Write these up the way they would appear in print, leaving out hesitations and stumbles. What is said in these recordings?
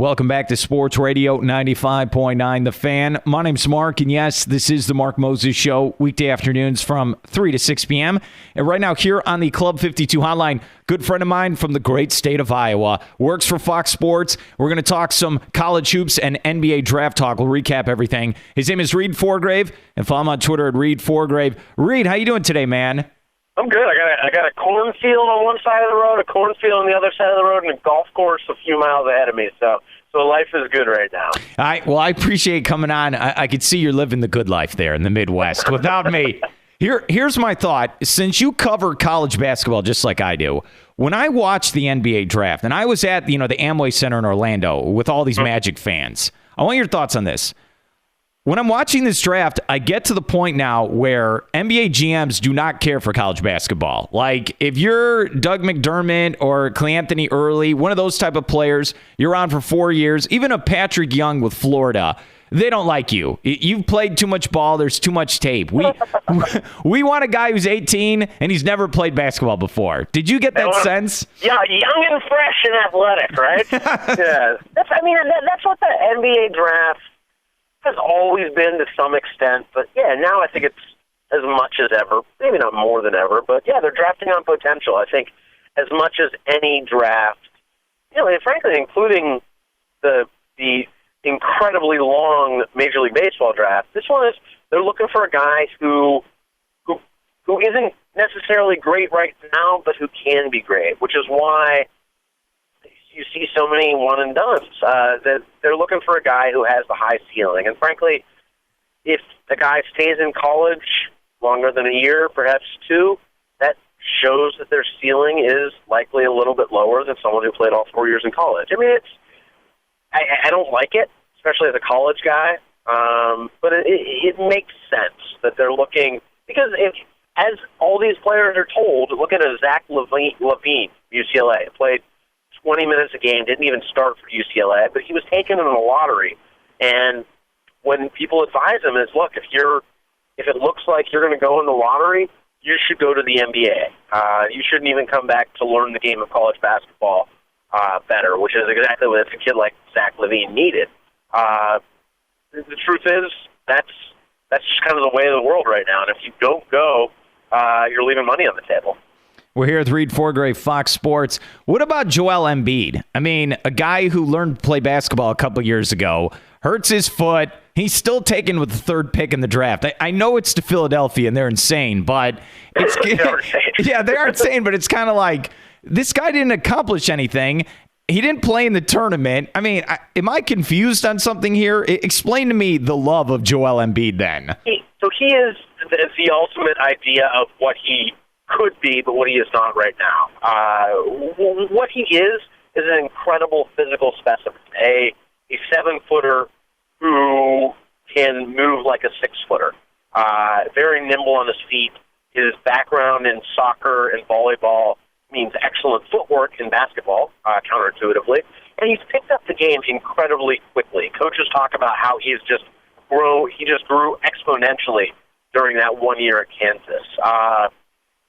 Welcome back to Sports Radio 95.9 The Fan. My name's Mark, and yes, this is the Mark Moses Show, weekday afternoons from 3 to 6 p.m. And right now here on the Club 52 hotline, good friend of mine from the great state of Iowa, works for Fox Sports. We're going to talk some college hoops and NBA draft talk. We'll recap everything. His name is Reid Forgrave, and follow him on Twitter at Reid Forgrave. Reid, how you doing today, man? I'm good. I got a cornfield on one side of the road, a cornfield on the other side of the road, and a golf course a few miles ahead of me. So life is good right now. Well, I appreciate coming on. I could see you're living the good life there in the Midwest without me. Here's my thought. Since you cover college basketball just like I do, when I watch the NBA draft, and I was at the Amway Center in Orlando with all these Magic fans, I want your thoughts on this. When I'm watching this draft, I get to the point now where NBA GMs do not care for college basketball. Like, if you're Doug McDermott or Cleanthony Early, one of those type of players, you're on for 4 years, even a Patrick Young with Florida, they don't like you. You've played too much ball. There's too much tape. We want a guy who's 18 and he's never played basketball before. Did you get that sense? Yeah, young and fresh and athletic, right? Yeah. That's what the NBA draft has always been to some extent, but yeah, now I think it's as much as ever, maybe not more than ever, but yeah, they're drafting on potential. I think as much as any draft, and frankly, including the incredibly long Major League Baseball draft, this one is they're looking for a guy who isn't necessarily great right now, but who can be great, which is why you see so many one-and-dones. That they're looking for a guy who has the high ceiling. And frankly, if the guy stays in college longer than a year, perhaps two, that shows that their ceiling is likely a little bit lower than someone who played all 4 years in college. I mean, I don't like it, especially as a college guy, but it makes sense that they're looking, because as all these players are told, look at a Zach LaVine, UCLA, played 20 minutes a game, didn't even start for UCLA, but he was taken in the lottery. And when people advise him, it's, look, if it looks like you're going to go in the lottery, you should go to the NBA. You shouldn't even come back to learn the game of college basketball better, which is exactly what a kid like Zach LaVine needed. The truth is, that's just kind of the way of the world right now. And if you don't go, you're leaving money on the table. We're here with Reid Forgrave, Fox Sports. What about Joel Embiid? I mean, a guy who learned to play basketball a couple years ago, hurts his foot. He's still taken with the third pick in the draft. I know it's to Philadelphia and they're insane, but it's yeah, they are insane, but it's kind of like this guy didn't accomplish anything. He didn't play in the tournament. I mean, am I confused on something here? Explain to me the love of Joel Embiid then. So he is the ultimate idea of what he could be, but what he is not right now. What he is an incredible physical specimen, a 7-footer who can move like a 6-footer, very nimble on his feet. His background in soccer and volleyball means excellent footwork in basketball, counterintuitively, and he's picked up the game incredibly quickly. Coaches talk about how he just grew exponentially during that 1 year at Kansas.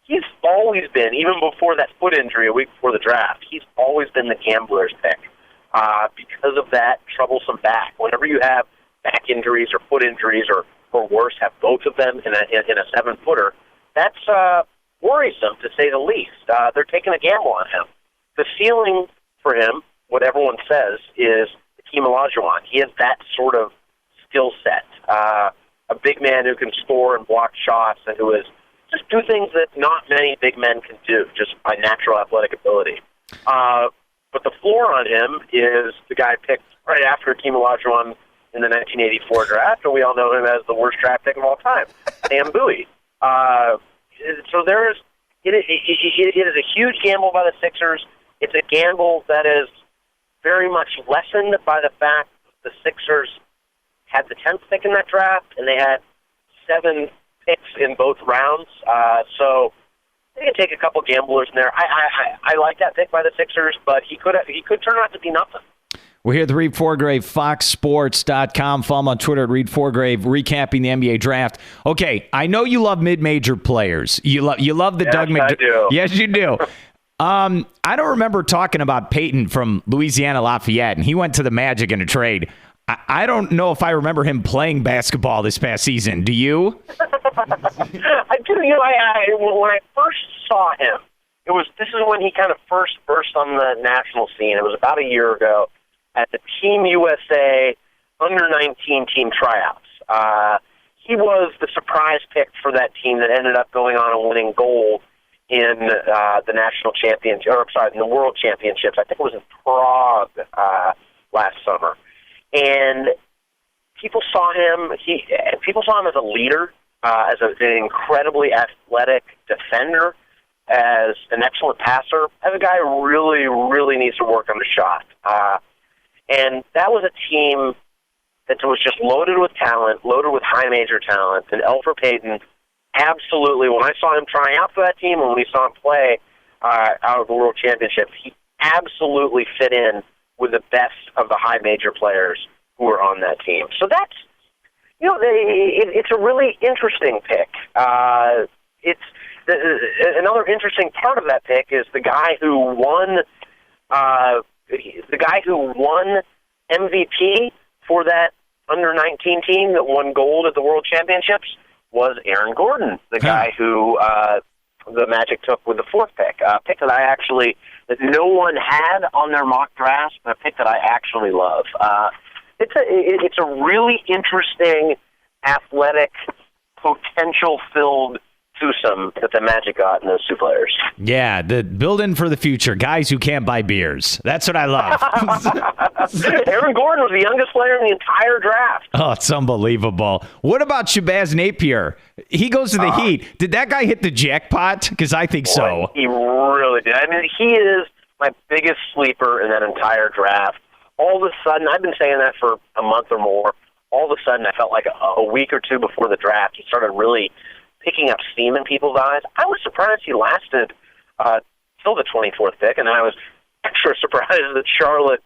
He's always been, even before that foot injury a week before the draft, he's always been the gambler's pick because of that troublesome back. Whenever you have back injuries or foot injuries or worse, have both of them in a 7-footer, that's worrisome to say the least. They're taking a gamble on him. The ceiling for him, what everyone says, is Hakeem Olajuwon. He has that sort of skill set, a big man who can score and block shots and who is just do things that not many big men can do, just by natural athletic ability. But the floor on him is the guy picked right after Hakeem Olajuwon in the 1984 draft, and we all know him as the worst draft pick of all time, Sam Bowie. So it is a huge gamble by the Sixers. It's a gamble that is very much lessened by the fact that the Sixers had the 10th pick in that draft, and they had 7 picks in both rounds, so they can take a couple gamblers in there. I like that pick by the Sixers, but he could turn out to be nothing. We're here at the Reid Forgrave, FoxSports.com. Follow him on Twitter at Reid Forgrave, recapping the NBA draft. Okay, I know you love mid-major players. You love the Doug McDermott. I do. Yes, you do. I don't remember talking about Peyton from Louisiana Lafayette, and he went to the Magic in a trade. I don't know if I remember him playing basketball this past season. Do you? I do. When I first saw him, this is when he kind of first burst on the national scene. It was about a year ago at the Team USA under-19 team tryouts. He was the surprise pick for that team that ended up going on and winning gold in the national championship, in the World Championships. I think it was in Prague last summer. And people saw him. People saw him as a leader, as an incredibly athletic defender, as an excellent passer, as a guy who really, really needs to work on the shot. And that was a team that was just loaded with talent, loaded with high major talent. And Elfrid Payton, absolutely, when I saw him trying out for that team and when we saw him play out of the World Championship, he absolutely fit in with the best of the high major players who were on that team. So that's, it's a really interesting pick. Another interesting part of that pick is the guy who won MVP for that under-19 team that won gold at the World Championships was Aaron Gordon, the guy who the Magic took with the fourth pick, a pick that no one had on their mock draft, but a pick that I actually love. It's a really interesting, athletic, potential-filled twosome that the Magic got in those two players. Yeah, the build-in for the future. Guys who can't buy beers. That's what I love. Aaron Gordon was the youngest player in the entire draft. Oh, it's unbelievable. What about Shabazz Napier? He goes to the Heat. Did that guy hit the jackpot? Because I think so. He really did. I mean, he is my biggest sleeper in that entire draft. All of a sudden, I've been saying that for a month or more. All of a sudden, I felt like a week or two before the draft, he started really picking up steam in people's eyes. I was surprised he lasted till the 24th pick, and I was extra surprised that Charlotte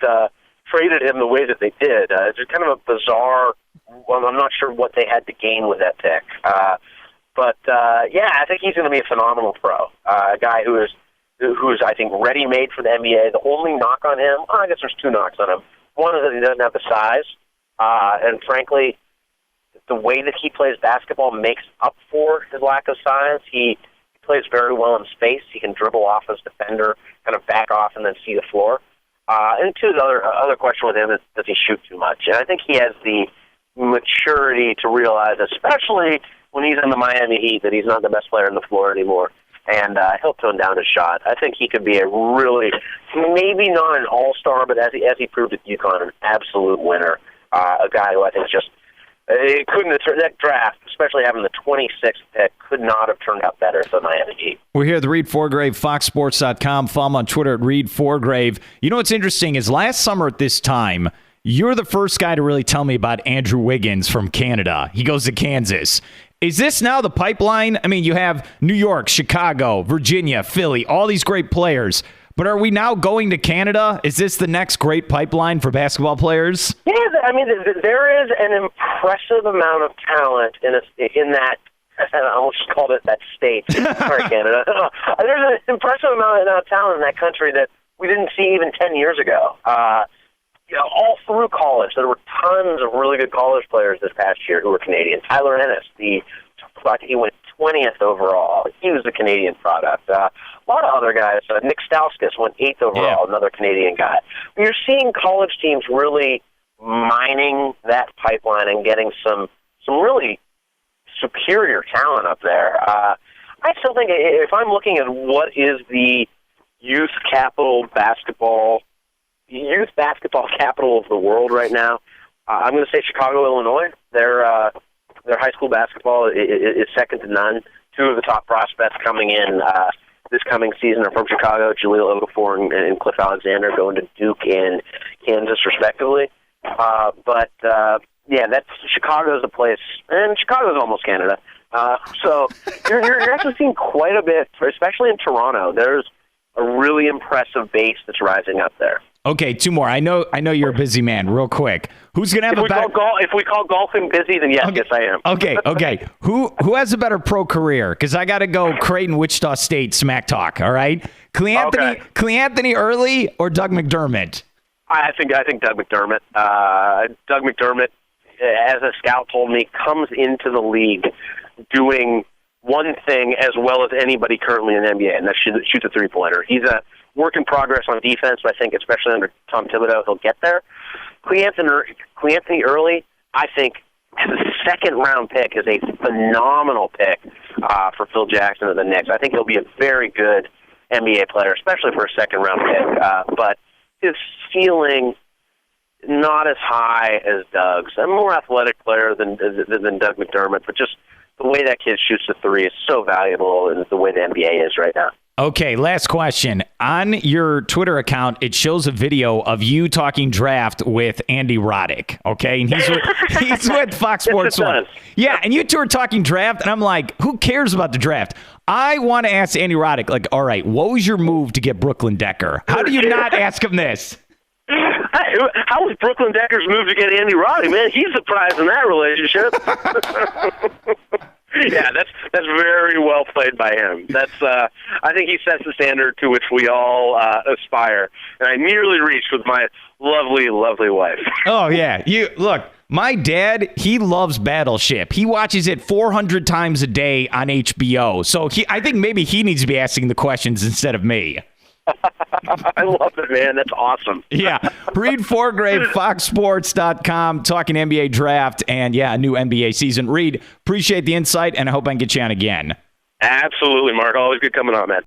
traded him the way that they did. It's kind of a bizarre. Well, I'm not sure what they had to gain with that pick, but I think he's going to be a phenomenal pro. A guy who is I think ready-made for the NBA. The only knock on him, I guess there's two knocks on him. One is that he doesn't have the size, and frankly, the way that he plays basketball makes up for his lack of size. He plays very well in space. He can dribble off as defender, kind of back off and then see the floor. And two, the other question with him is, does he shoot too much? And I think he has the maturity to realize, especially when he's in the Miami Heat, that he's not the best player on the floor anymore. And he'll tone down his shot. I think he could be a really, maybe not an all-star, but as he proved at UConn, an absolute winner. A guy who I think just, it couldn't have turned that draft, especially having the 26th pick, could not have turned out better for Miami Heat. We're here at the Reid Forgrave, FoxSports.com. Follow him on Twitter at Reid Forgrave. You know what's interesting is last summer at this time, you're the first guy to really tell me about Andrew Wiggins from Canada. He goes to Kansas. Is this now the pipeline? I mean, you have New York, Chicago, Virginia, Philly, all these great players. But are we now going to Canada? Is this the next great pipeline for basketball players? Yeah, I mean, there is an impressive amount of talent in that. I almost called it that state. Sorry, Canada. There's an impressive amount of talent in that country that we didn't see even 10 years ago. All through college, there were tons of really good college players this past year who were Canadian. Tyler Ennis, he went 20th overall. He was a Canadian product. A lot of other guys. Nick Stauskas went 8th overall, another Canadian guy. You're seeing college teams really mining that pipeline and getting some really superior talent up there. I still think if I'm looking at what is the youth basketball capital of the world right now, I'm going to say Chicago, Illinois. Their high school basketball is second to none. Two of the top prospects coming in this coming season are from Chicago, Jahlil Okafor and Cliff Alexander, going to Duke and Kansas, respectively. That's Chicago's the place, and Chicago's almost Canada. So you're actually seeing quite a bit, especially in Toronto. There's a really impressive base that's rising up there. Okay, two more. I know you're a busy man. Real quick, who's going to have if we call golfing busy, then yes, I am. Okay. Who has a better pro career? Because I got to go Creighton, Wichita State smack talk. All right, Cleanthony early or Doug McDermott? I think Doug McDermott. Doug McDermott, as a scout told me, comes into the league doing one thing as well as anybody currently in the NBA, and that's shoot a three-pointer. He's a work in progress on defense, but I think especially under Tom Thibodeau, he'll get there. Cleanthony early, I think, as a second-round pick, is a phenomenal pick for Phil Jackson of the Knicks. I think he'll be a very good NBA player, especially for a second-round pick. But his ceiling, not as high as Doug's. A more athletic player than Doug McDermott, but just the way that kid shoots the three is so valuable, and the way the NBA is right now. Okay, last question. On your Twitter account, it shows a video of you talking draft with Andy Roddick, okay? And he's with Fox Sports 1. Yeah, and you two are talking draft, and I'm like, who cares about the draft? I want to ask Andy Roddick, like, all right, what was your move to get Brooklyn Decker? How do you not ask him this? How was Brooklyn Decker's move to get Andy Roddick? Man, he's the prize in that relationship. Yeah, that's very well played by him. That's I think he sets the standard to which we all aspire, and I nearly reached with my lovely, lovely wife. Oh yeah, look. My dad, he loves Battleship. He watches it 400 times a day on HBO. So I think maybe he needs to be asking the questions instead of me. I love it, man. That's awesome. Yeah. Reid Forgrave, FoxSports.com, talking NBA draft and, a new NBA season. Reid, appreciate the insight, and I hope I can get you on again. Absolutely, Mark. Always good coming on, man.